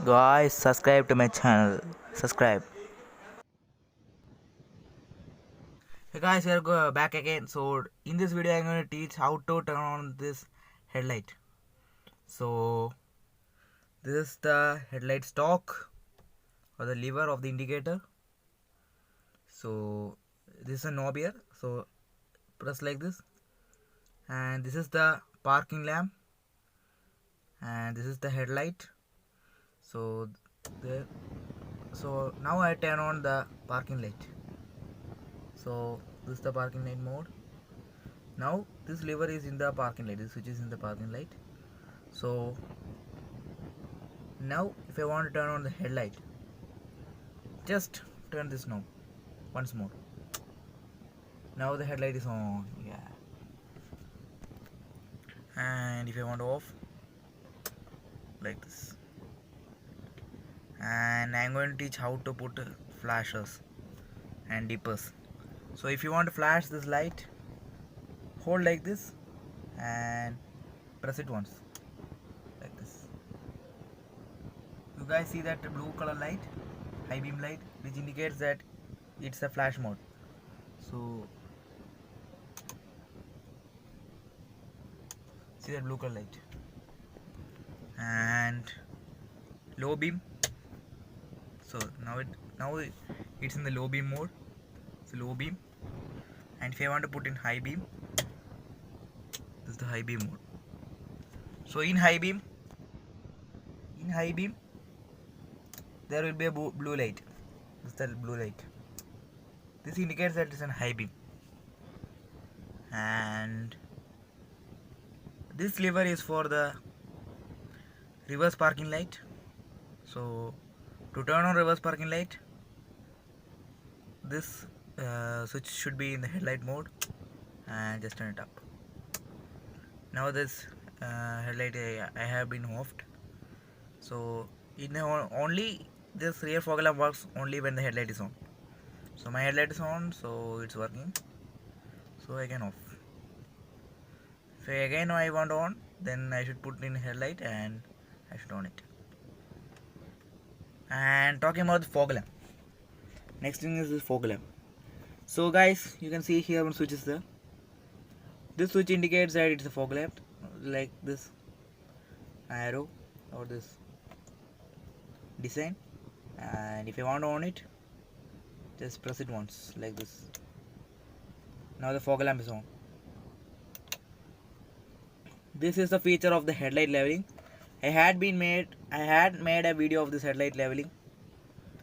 Guys, subscribe to my channel. Subscribe. Hey guys, we are back again. So in this video, I'm going to teach how to turn on this headlight. So this is the headlight stalk or the lever of the indicator. So this is a knob here. So press like this, and this is the parking lamp, and this is the headlight. So there. So now I turn on the parking light. So this is the parking light mode. Now this lever is in the parking light, this switch is in the parking light. So now if I want to turn on the headlight, just turn this knob once more. Now the headlight is on. Yeah. And if I want to off, like this. And I'm going to teach how to put flashers and dippers. So if you want to flash this light, hold like this and press it once, like this. You guys see that blue color light, high beam light, which indicates that it's a flash mode. So see that blue color light, and low beam. So now it's in the low beam mode. So low beam, and if I want to put in high beam, this is the high beam mode. So in high beam there will be a blue light. This is the blue light. This indicates that it's a high beam. And this lever is for the reverse parking light. So to turn on reverse parking light, this switch should be in the headlight mode, and just turn it up. Now this headlight I have been offed. So only this rear fog lamp works only when the headlight is on. So my headlight is on, so it's working. So I can off. If again I want on, then I should put in headlight and I should on it. And talking about the fog lamp, next thing is the fog lamp. So guys, you can see here one switch is there. This switch indicates that it's a fog lamp, like this arrow or this design. And if I want to on it, just press it once, like this. Now the fog lamp is on. This is the feature of the headlight leveling. I had made a video of this headlight leveling.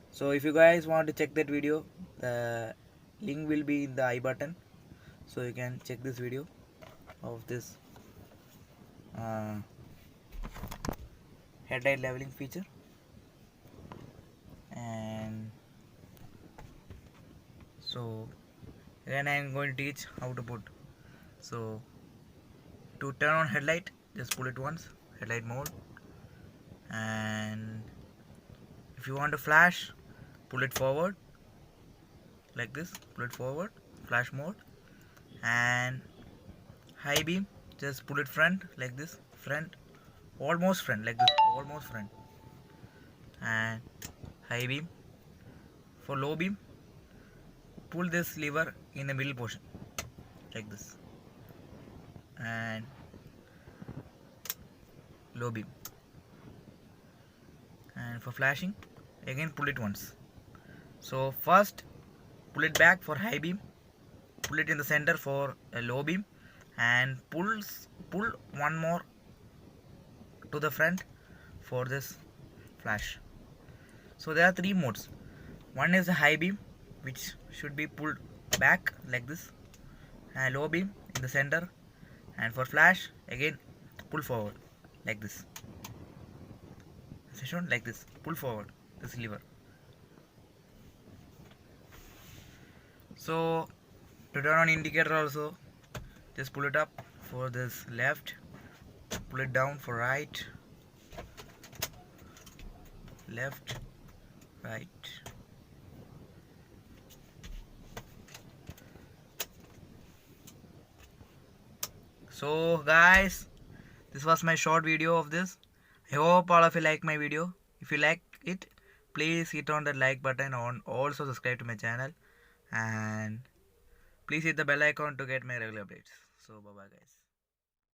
So if you guys want to check that video, the link will be in the I button. So you can check this video of this headlight leveling feature. And so again I am going to teach how to put. So to turn on headlight, just pull it once, headlight mode. And if you want to flash, pull it forward, like this, pull it forward, flash mode. And high beam, just pull it front, like this, front, almost front, like this, almost front. And high beam. For low beam, pull this lever in the middle portion, like this. And low beam. And for flashing, again pull it once. So first pull it back for high beam, pull it in the center for a low beam, and pull one more to the front for this flash. So there are three modes. One is the high beam, which should be pulled back like this, and low beam in the center. And for flash, again pull forward like this. Shown like this, pull forward this lever. So to turn on indicator also, just pull it up for this left, pull it down for right, left, right. So guys, this was my short video of this. I hope all of you like my video. If you like it, please hit on the like button and also subscribe to my channel, and please hit the bell icon to get my regular updates. So bye bye guys.